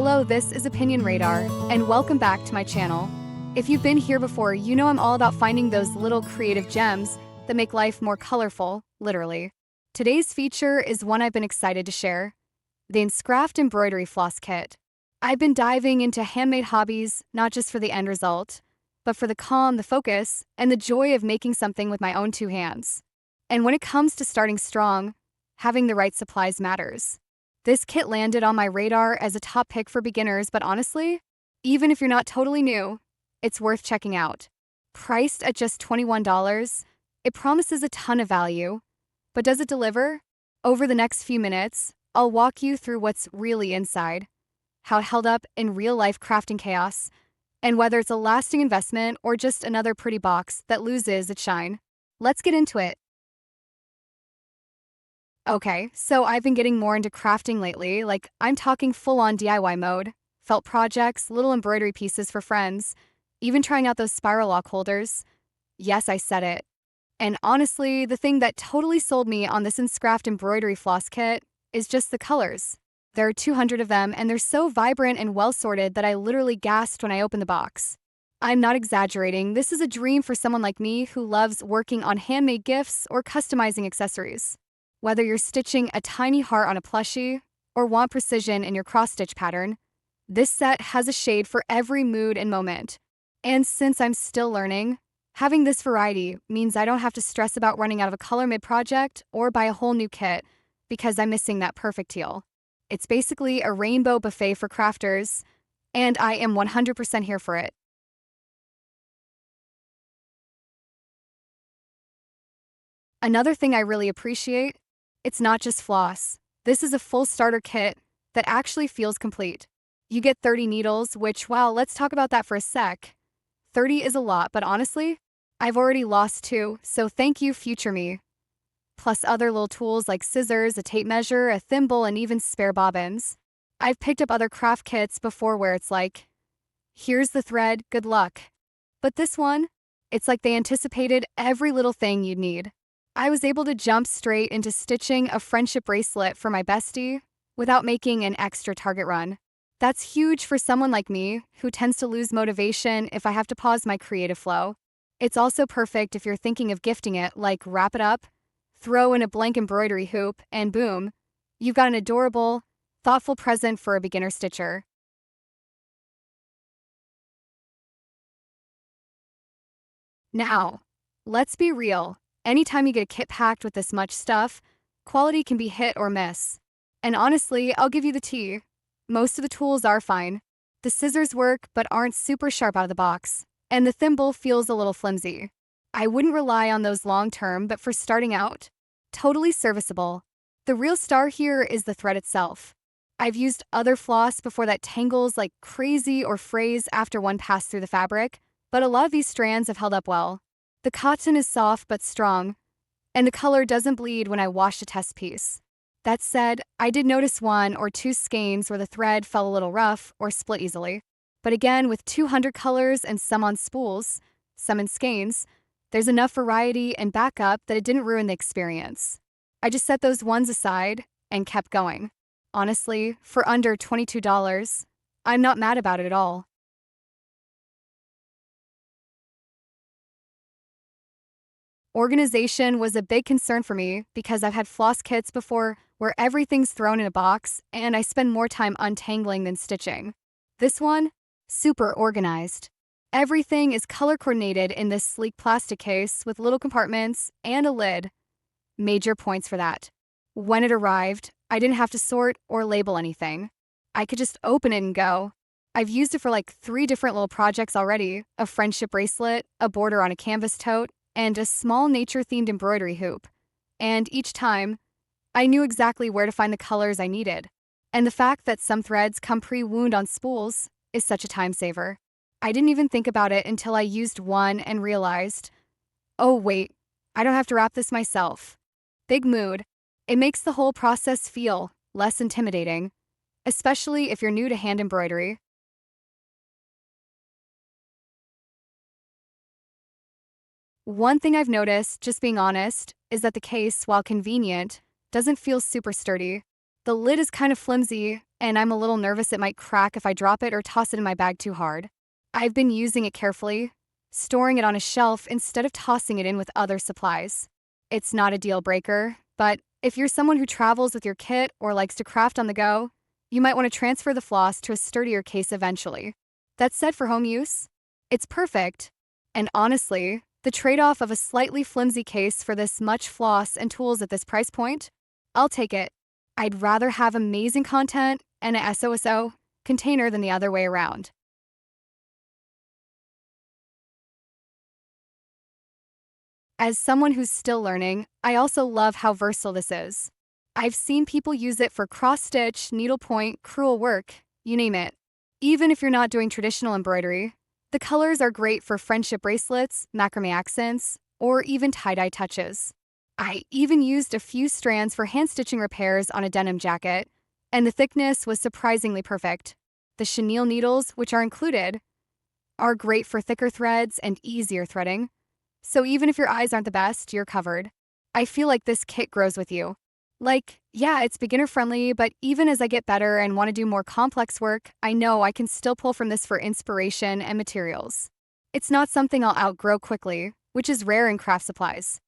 Hello, this is Opinion Radar, and welcome back to my channel. If you've been here before, you know I'm all about finding those little creative gems that make life more colorful, literally. Today's feature is one I've been excited to share, the INSCRAFT Embroidery Floss Kit. I've been diving into handmade hobbies, not just for the end result, but for the calm, the focus, and the joy of making something with my own two hands. And when it comes to starting strong, having the right supplies matters. This kit landed on my radar as a top pick for beginners, but honestly, even if you're not totally new, it's worth checking out. Priced at just $21, it promises a ton of value. But does it deliver? Over the next few minutes, I'll walk you through what's really inside, how it held up in real-life crafting chaos, and whether it's a lasting investment or just another pretty box that loses its shine. Let's get into it. Okay, so I've been getting more into crafting lately, like I'm talking full-on DIY mode. Felt projects, little embroidery pieces for friends, even trying out those spiral lock holders. Yes, I said it. And honestly, the thing that totally sold me on this INSCRAFT Embroidery Floss Kit is just the colors. There are 200 of them, and they're so vibrant and well-sorted that I literally gasped when I opened the box. I'm not exaggerating, this is a dream for someone like me who loves working on handmade gifts or customizing accessories. Whether you're stitching a tiny heart on a plushie or want precision in your cross-stitch pattern, this set has a shade for every mood and moment. And since I'm still learning, having this variety means I don't have to stress about running out of a color mid-project or buy a whole new kit because I'm missing that perfect teal. It's basically a rainbow buffet for crafters, and I am 100% here for it. Another thing I really appreciate, it's not just floss. This is a full starter kit that actually feels complete. You get 30 needles, which, wow, let's talk about that for a sec. 30 is a lot, but honestly, I've already lost 2, so thank you, future me. Plus other little tools like scissors, a tape measure, a thimble, and even spare bobbins. I've picked up other craft kits before where it's like, here's the thread, good luck. But this one, it's like they anticipated every little thing you'd need. I was able to jump straight into stitching a friendship bracelet for my bestie without making an extra Target run. That's huge for someone like me who tends to lose motivation if I have to pause my creative flow. It's also perfect if you're thinking of gifting it, like wrap it up, throw in a blank embroidery hoop, and boom, you've got an adorable, thoughtful present for a beginner stitcher. Now, let's be real. Anytime you get a kit packed with this much stuff, quality can be hit or miss. And honestly, I'll give you the tea. Most of the tools are fine. The scissors work but aren't super sharp out of the box, and the thimble feels a little flimsy. I wouldn't rely on those long term, but for starting out, totally serviceable. The real star here is the thread itself. I've used other floss before that tangles like crazy or frays after one passed through the fabric, but a lot of these strands have held up well. The cotton is soft but strong, and the color doesn't bleed when I wash a test piece. That said, I did notice 1 or 2 skeins where the thread fell a little rough or split easily. But again, with 200 colors and some on spools, some in skeins, there's enough variety and backup that it didn't ruin the experience. I just set those ones aside and kept going. Honestly, for under $22, I'm not mad about it at all. Organization was a big concern for me because I've had floss kits before where everything's thrown in a box and I spend more time untangling than stitching. This one, super organized. Everything is color coordinated in this sleek plastic case with little compartments and a lid. Major points for that. When it arrived, I didn't have to sort or label anything. I could just open it and go. I've used it for like 3 different little projects already, a friendship bracelet, a border on a canvas tote, and a small nature-themed embroidery hoop. And each time, I knew exactly where to find the colors I needed. And the fact that some threads come pre-wound on spools is such a time saver. I didn't even think about it until I used one and realized, oh wait, I don't have to wrap this myself. Big mood. It makes the whole process feel less intimidating, especially if you're new to hand embroidery. One thing I've noticed, just being honest, is that the case, while convenient, doesn't feel super sturdy. The lid is kind of flimsy, and I'm a little nervous it might crack if I drop it or toss it in my bag too hard. I've been using it carefully, storing it on a shelf instead of tossing it in with other supplies. It's not a deal breaker, but if you're someone who travels with your kit or likes to craft on the go, you might want to transfer the floss to a sturdier case eventually. That said, for home use, it's perfect. And honestly, the trade-off of a slightly flimsy case for this much floss and tools at this price point, I'll take it. I'd rather have amazing content and a SOSO container than the other way around. As someone who's still learning, I also love how versatile this is. I've seen people use it for cross-stitch, needlepoint, crewel work, you name it. Even if you're not doing traditional embroidery, the colors are great for friendship bracelets, macrame accents, or even tie-dye touches. I even used a few strands for hand-stitching repairs on a denim jacket, and the thickness was surprisingly perfect. The chenille needles, which are included, are great for thicker threads and easier threading, so even if your eyes aren't the best, you're covered. I feel like this kit grows with you. Like, yeah, it's beginner friendly, but even as I get better and want to do more complex work, I know I can still pull from this for inspiration and materials. It's not something I'll outgrow quickly, which is rare in craft supplies.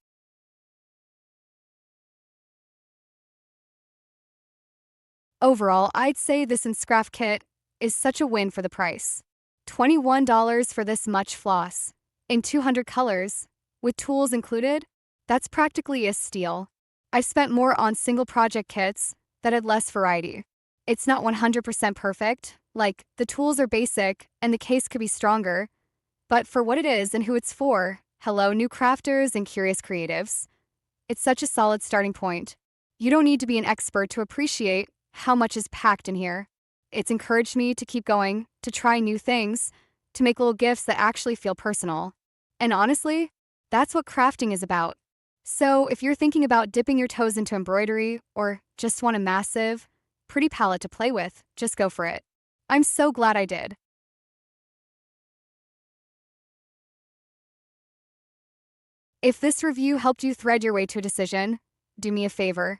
Overall, I'd say this INSCRAFT kit is such a win for the price. $21 for this much floss, in 200 colors, with tools included? That's practically a steal. I've spent more on single project kits that had less variety. It's not 100% perfect, like, the tools are basic and the case could be stronger, but for what it is and who it's for, hello, new crafters and curious creatives. It's such a solid starting point. You don't need to be an expert to appreciate how much is packed in here. It's encouraged me to keep going, to try new things, to make little gifts that actually feel personal. And honestly, that's what crafting is about. So if you're thinking about dipping your toes into embroidery or just want a massive, pretty palette to play with, just go for it. I'm so glad I did. If this review helped you thread your way to a decision, do me a favor.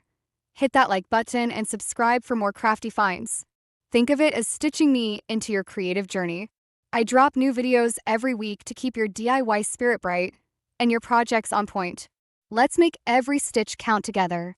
Hit that like button and subscribe for more crafty finds. Think of it as stitching me into your creative journey. I drop new videos every week to keep your DIY spirit bright and your projects on point. Let's make every stitch count together.